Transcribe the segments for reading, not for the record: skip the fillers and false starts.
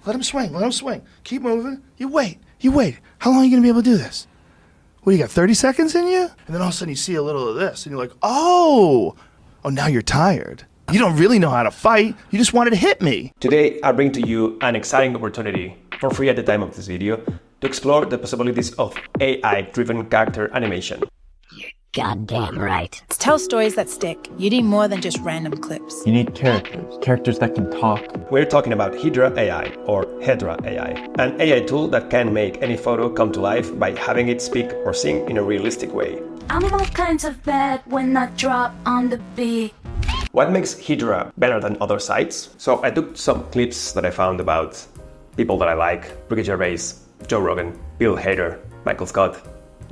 Let him swing. Let him swing. Keep moving. You wait. You wait. How long are you going to be able to do this? What, you got 30 seconds in you? And then all of a sudden you see a little of this, and you're like, oh, now you're tired. You don't really know how to fight. You just wanted to hit me. Today, I bring to you an exciting opportunity for free at the time of this video to explore the possibilities of AI-driven character animation. You're goddamn right. To tell stories that stick, you need more than just random clips. You need characters that can talk. We're talking about Hedra AI, or Hedra AI, an AI tool that can make any photo come to life by having it speak or sing in a realistic way. I'm all kinds of bad when I drop on the beat. What makes Hedra better than other sites? So I took some clips that I found about people that I like: Ricky Gervais, Joe Rogan, Bill Hader, Michael Scott,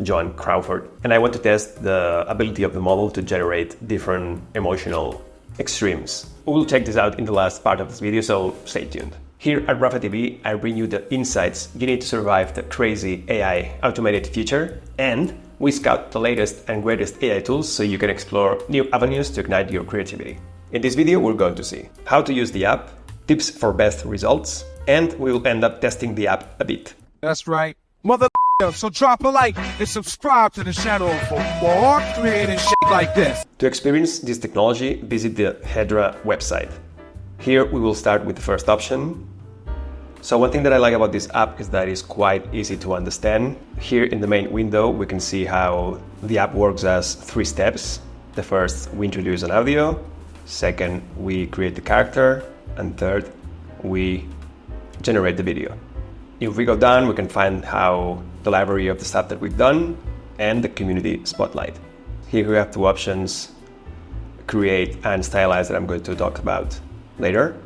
John Crawford, and I want to test the ability of the model to generate different emotional extremes. We will check this out in the last part of this video, so stay tuned. Here at Rafa TV, I bring you the insights you need to survive the crazy AI automated future, and we scout the latest and greatest AI tools so you can explore new avenues to ignite your creativity. In this video, we're going to see how to use the app, tips for best results, and we will end up testing the app a bit. That's right. Mother, so drop a like and subscribe to the channel for more creative shit like this. To experience this technology, visit the Hedra website. Here we will start with the first option. So one thing that I like about this app is that it's quite easy to understand. Here in the main window, we can see how the app works as 3 steps. The first, we introduce an audio. Second, we create the character. And third, we generate the video. If we go down, we can find how the library of the stuff that we've done and the community spotlight. Here we have 2 options, create and stylize, that I'm going to talk about later.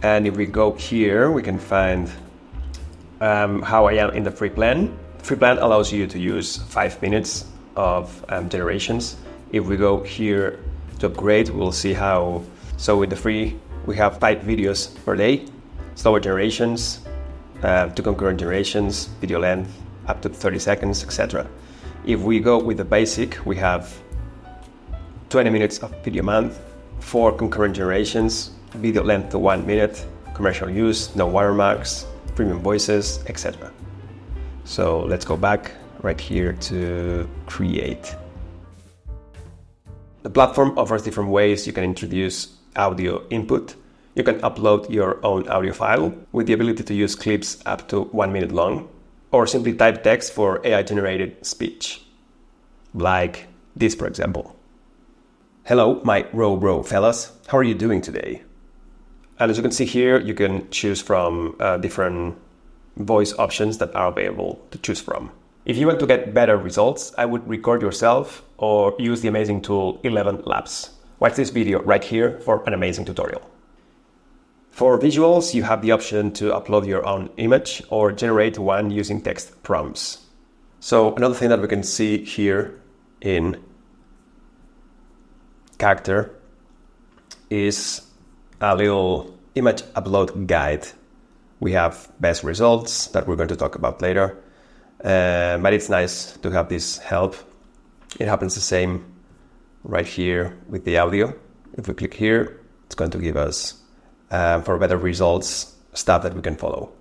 And if we go here, we can find how I am in the free plan. The free plan allows you to use 5 minutes of generations. If we go here to upgrade, we'll see how, so with the free, we have 5 videos per day, slower generations, 2 concurrent generations, video length up to 30 seconds, etc. If we go with the basic, we have 20 minutes of video a month, 4 concurrent generations, video length to 1 minute, commercial use, no watermarks, premium voices, etc. So let's go back right here to create. The platform offers different ways you can introduce audio input. You can upload your own audio file with the ability to use clips up to 1 minute long, or simply type text for AI-generated speech, like this, for example. Hello, my bro fellas. How are you doing today? And as you can see here, you can choose from different voice options that are available to choose from. If you want to get better results, I would record yourself or use the amazing tool 11 Labs. Watch this video right here for an amazing tutorial. For visuals, you have the option to upload your own image or generate one using text prompts. So another thing that we can see here in character is a little image upload guide. We have best results that we're going to talk about later, but it's nice to have this help. It happens the same right here with the audio. If we click here, it's going to give us, for better results, stuff that we can follow.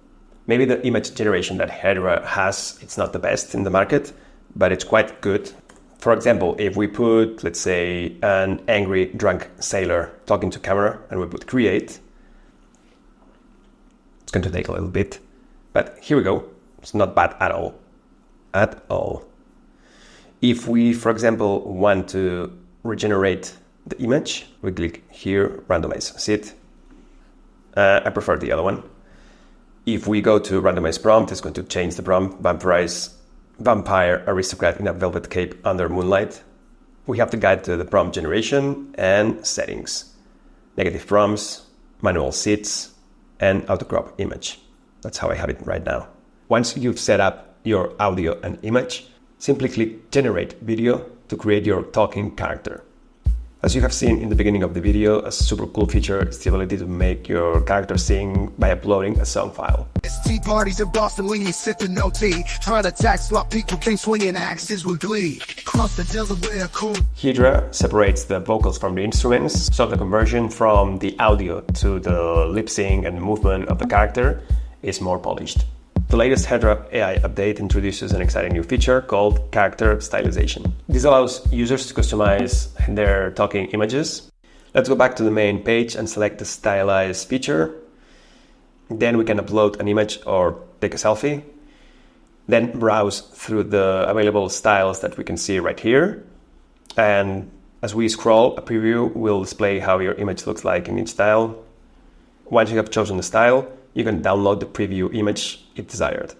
Maybe the image generation that Hedra has, it's not the best in the market, but it's quite good. For example, if we put, let's say, an angry drunk sailor talking to camera and we put create, it's going to take a little bit, but here we go. It's not bad at all. At all. If we, for example, want to regenerate the image, we click here, randomize sit. I prefer the other one. If we go to randomize prompt, it's going to change the prompt, vampire aristocrat in a velvet cape under moonlight. We have the guide to the prompt generation and settings, negative prompts, manual sits, and auto crop image. That's how I have it right now. Once you've set up your audio and image, simply click generate video to create your talking character. As you have seen in the beginning of the video, a super cool feature is the ability to make your character sing by uploading a song file. It's tea parties in Boston when you sip the no tea. Trying to tax what people think swinging axes with glee. Cross the Delaware cool. Hedra separates the vocals from the instruments, so the conversion from the audio to the lip sync and movement of the character is more polished. The latest Hedra AI update introduces an exciting new feature called character stylization. This allows users to customize their talking images. Let's go back to the main page and select the Stylize feature. Then we can upload an image or take a selfie. Then browse through the available styles that we can see right here. And as we scroll, a preview will display how your image looks like in each style. Once you have chosen the style, you can download the preview image if desired.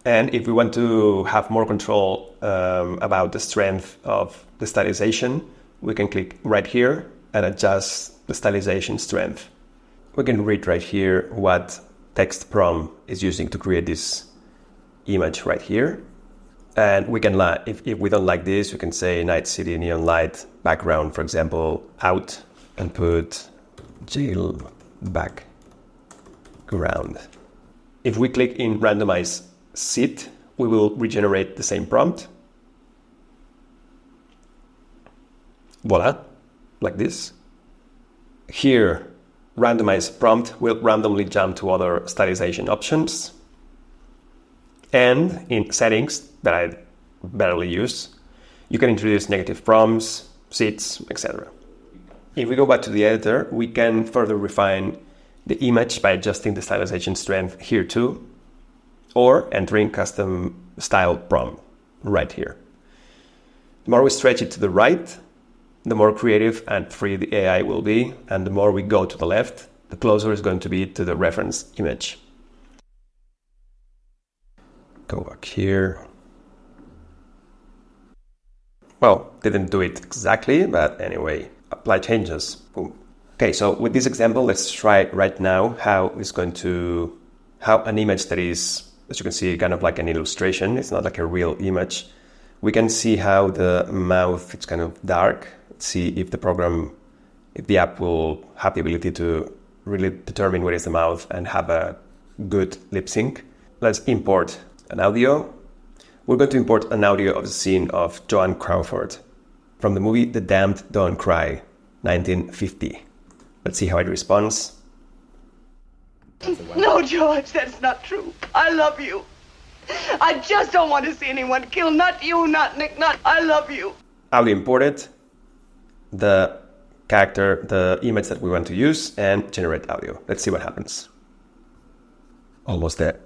And if we want to have more control about the strength of the stylization, we can click right here and adjust the stylization strength. We can read right here what text prompt is using to create this image right here. And we can, if we don't like this, we can say night city neon light background, for example, out, and put jail background. If we click in randomize seat, we will regenerate the same prompt. Voila, like this. Here, randomize prompt will randomly jump to other stylization options. And in settings that I barely use, you can introduce negative prompts, seats, etc. If we go back to the editor, we can further refine the image by adjusting the stylization strength here too, or entering custom style prompt right here. The more we stretch it to the right, the more creative and free the AI will be, and the more we go to the left, the closer it's going to be to the reference image. Go back here. Well, didn't do it exactly, but anyway, apply changes. Boom. Okay, so with this example, let's try right now how an image that is, as you can see, kind of like an illustration. It's not like a real image. We can see how the mouth is kind of dark. Let's see if the app will have the ability to really determine what is the mouth and have a good lip sync. Let's import an audio. We're going to import an audio of the scene of Joan Crawford from the movie The Damned Don't Cry, 1950. Let's see how it responds. No, George, that's not true. I love you. I just don't want to see anyone killed. Not you, not Nick, not... I love you. Audio imported, the character, the image that we want to use, and generate audio. Let's see what happens. Almost there.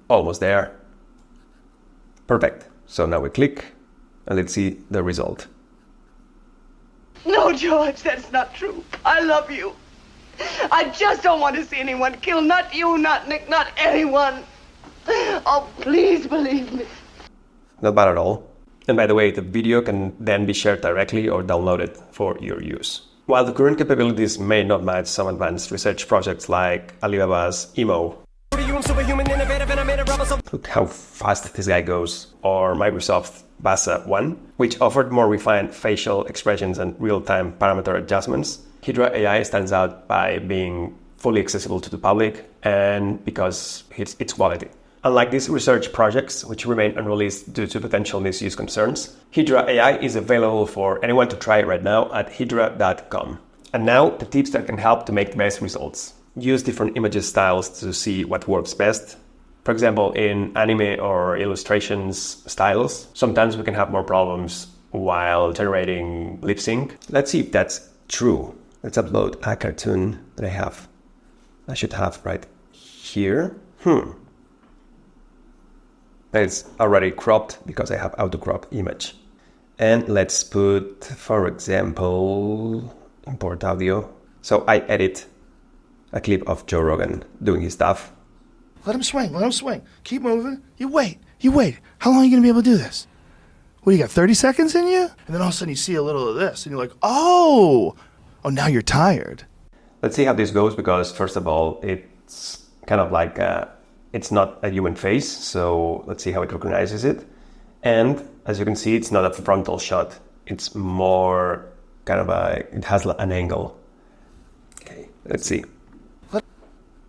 Almost there. Perfect. So now we click, and let's see the result. No, George, that's not true. I love you. I just don't want to see anyone killed. Not you, not Nick, not anyone. Oh, please believe me. Not bad at all. And by the way, the video can then be shared directly or downloaded for your use. While the current capabilities may not match some advanced research projects like Alibaba's Emo, look how fast this guy goes, or Microsoft's Vasa-1, which offered more refined facial expressions and real-time parameter adjustments, Hedra AI stands out by being fully accessible to the public and because its quality. Unlike these research projects, which remain unreleased due to potential misuse concerns, Hedra AI is available for anyone to try right now at hedra.com. And now, the tips that can help to make the best results. Use different image styles to see what works best. For example, in anime or illustrations styles, sometimes we can have more problems while generating lip sync. Let's see if that's true. Let's upload a cartoon that I should have right here. It's already cropped because I have auto crop image. And let's put, for example, import audio. So I edit a clip of Joe Rogan doing his stuff. Let him swing, let him swing. Keep moving. You wait. How long are you going to be able to do this? What, you got 30 seconds in you? And then all of a sudden you see a little of this and you're like, oh, now you're tired. Let's see how this goes because first of all, it's kind of like, it's not a human face. So let's see how it recognizes it. And as you can see, it's not a frontal shot. It's more kind of it has an angle. Okay, let's see. Let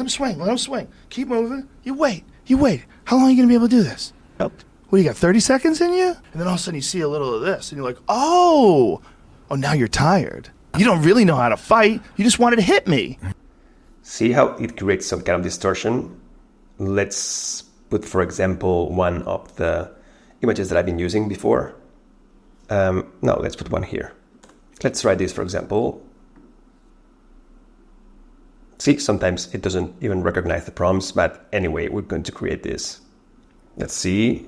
him swing. Keep moving. You wait. How long are you going to be able to do this? Yep. What, you got 30 seconds in you? And then all of a sudden you see a little of this and you're like, oh, now you're tired. You don't really know how to fight. You just wanted to hit me. See how it creates some kind of distortion? Let's put, for example, one of the images that I've been using before. No, let's put one here. Let's try this, for example. See, sometimes it doesn't even recognize the prompts, but anyway, we're going to create this. Let's see.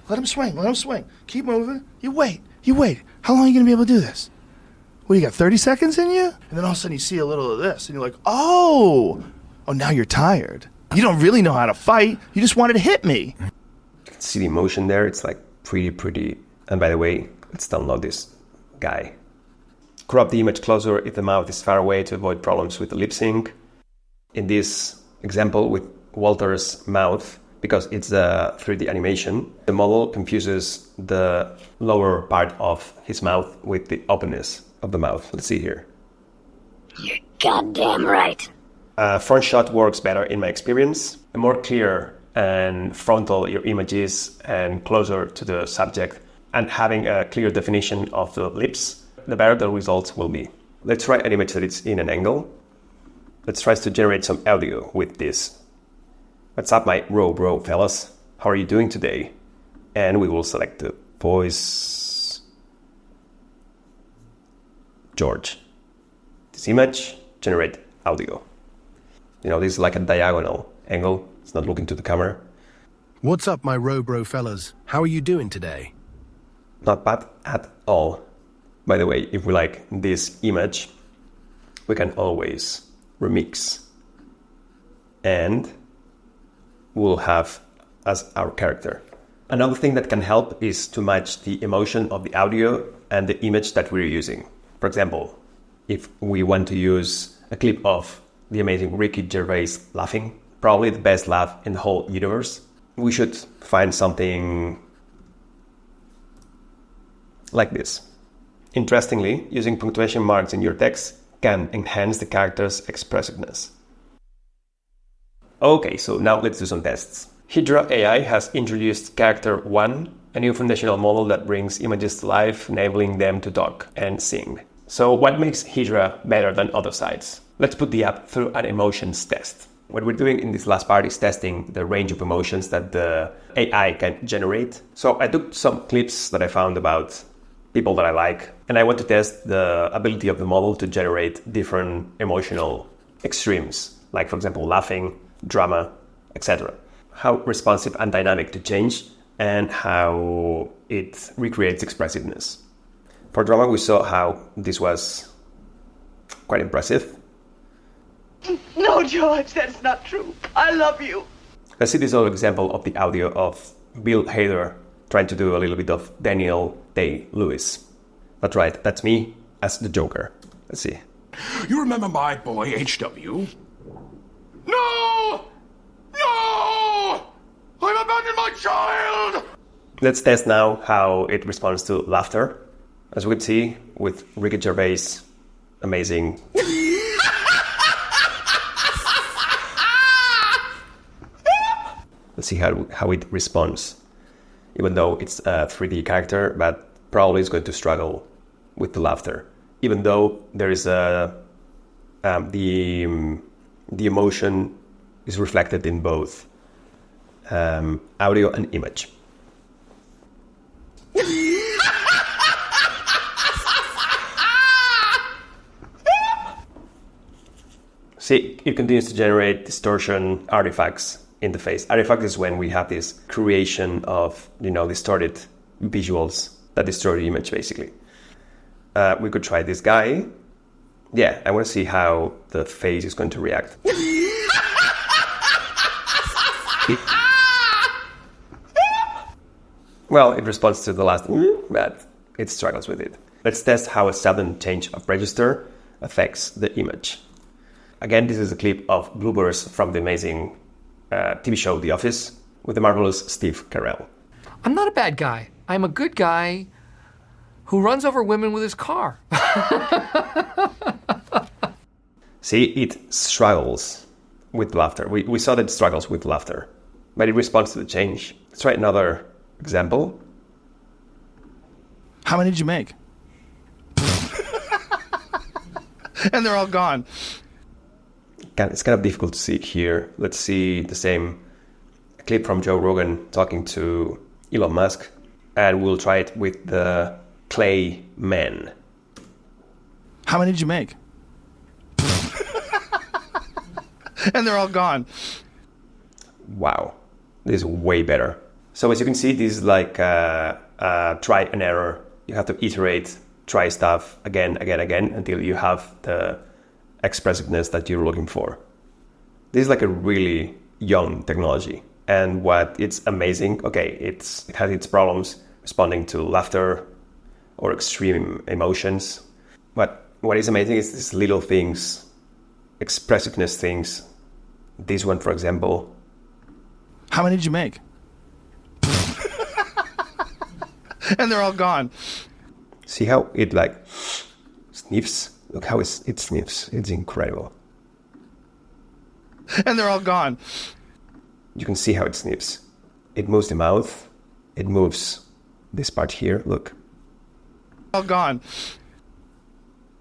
Let him swing, let him swing. Keep moving. You wait. How long are you going to be able to do this? What, you got 30 seconds in you? And then all of a sudden you see a little of this, and you're like, oh, now you're tired. You don't really know how to fight. You just wanted to hit me. See the emotion there? It's like pretty. And by the way, let's download this guy. Crop the image closer if the mouth is far away to avoid problems with the lip sync. In this example with Walter's mouth, because it's a 3D animation, the model confuses the lower part of his mouth with the openness of the mouth. Let's see here. You're goddamn right. Front shot works better in my experience. The more clear and frontal your image is and closer to the subject and having a clear definition of the lips, the better the results will be. Let's try an image that is in an angle. Let's try to generate some audio with this. What's up, my bro, fellas? How are you doing today? And we will select the voice. George. This image, generate audio. You know, this is like a diagonal angle. It's not looking to the camera. What's up, my bro, fellas? How are you doing today? Not bad at all. By the way, if we like this image, we can always remix. And we'll have as our character. Another thing that can help is to match the emotion of the audio and the image that we're using. For example, if we want to use a clip of the amazing Ricky Gervais laughing, probably the best laugh in the whole universe, we should find something like this. Interestingly, using punctuation marks in your text can enhance the character's expressiveness. Okay, so now let's do some tests. Hedra AI has introduced Character 1, a new foundational model that brings images to life, enabling them to talk and sing. So what makes Hedra better than other sites? Let's put the app through an emotions test. What we're doing in this last part is testing the range of emotions that the AI can generate. So I took some clips that I found about people that I like, and I want to test the ability of the model to generate different emotional extremes, like for example, laughing, drama, etc. How responsive and dynamic to change, and how it recreates expressiveness. For drama, we saw how this was quite impressive. No, George, that's not true. I love you. Let's see this other example of the audio of Bill Hader trying to do a little bit of Daniel Day-Lewis. That's right, that's me as the Joker. Let's see. You remember my boy H.W.? No! No! I've abandoned my child! Let's test now how it responds to laughter. As we can see with Ricky Gervais, amazing. Let's see how it responds. Even though it's a 3D character, but probably it's going to struggle with the laughter. Even though there is the emotion is reflected in both audio and image. See, it continues to generate distortion artifacts in the face. Artifact is when we have this creation of, distorted visuals that distort the image, basically. We could try this guy. Yeah, I want to see how the face is going to react. Well, it responds to the last, but it struggles with it. Let's test how a sudden change of register affects the image. Again, this is a clip of bloopers from the amazing TV show The Office with the marvelous Steve Carell. I'm not a bad guy. I'm a good guy who runs over women with his car. See, it struggles with laughter. We saw that it struggles with laughter, but it responds to the change. Let's try another example. How many did you make? And they're all gone. It's kind of difficult to see here. Let's see the same clip from Joe Rogan talking to Elon Musk, and we'll try it with the clay men. How many did you make? And they're all gone. Wow, this is way better. So as you can see, this is like try and error. You have to iterate, try stuff again, until you have the expressiveness that you're looking for. This is like a really young technology. And what it's amazing, okay, it has its problems responding to laughter or extreme emotions. But what is amazing is these little things, expressiveness things. This one, for example. How many did you make? And they're all gone. See how it like sniffs? Look how it sniffs. It's incredible. And they're all gone. You can see how it sniffs. It moves the mouth. It moves this part here. Look. All gone.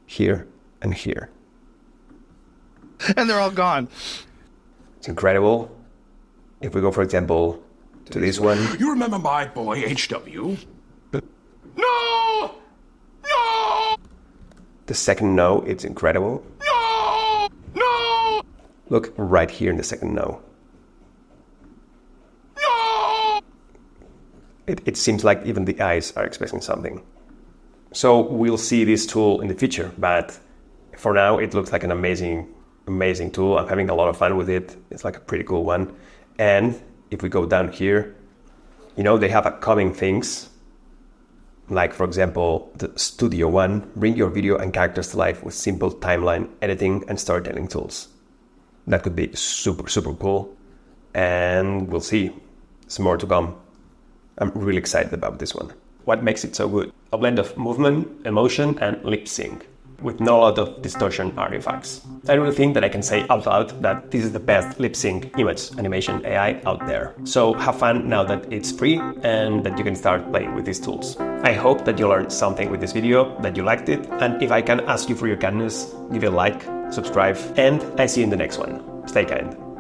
Here and here. And they're all gone. It's incredible. If we go, for example, to this one. You remember my boy HW? No! No! The second no, it's incredible. No! No! Look right here in the second no. No! It seems like even the eyes are expressing something. So we'll see this tool in the future, but for now it looks like an amazing tool. I'm having a lot of fun with it. It's like a pretty cool one. And if we go down here, you know, they have upcoming things. Like, for example, the Studio One, bring your video and characters to life with simple timeline editing and storytelling tools. That could be super, super cool. And we'll see. There's more to come. I'm really excited about this one. What makes it so good? A blend of movement, emotion, and lip sync, with no lot of distortion artifacts. I really think that I can say out loud that this is the best lip sync image animation AI out there. So have fun now that it's free and that you can start playing with these tools. I hope that you learned something with this video, that you liked it, and if I can ask you for your kindness, give it a like, subscribe, and I see you in the next one. Stay kind.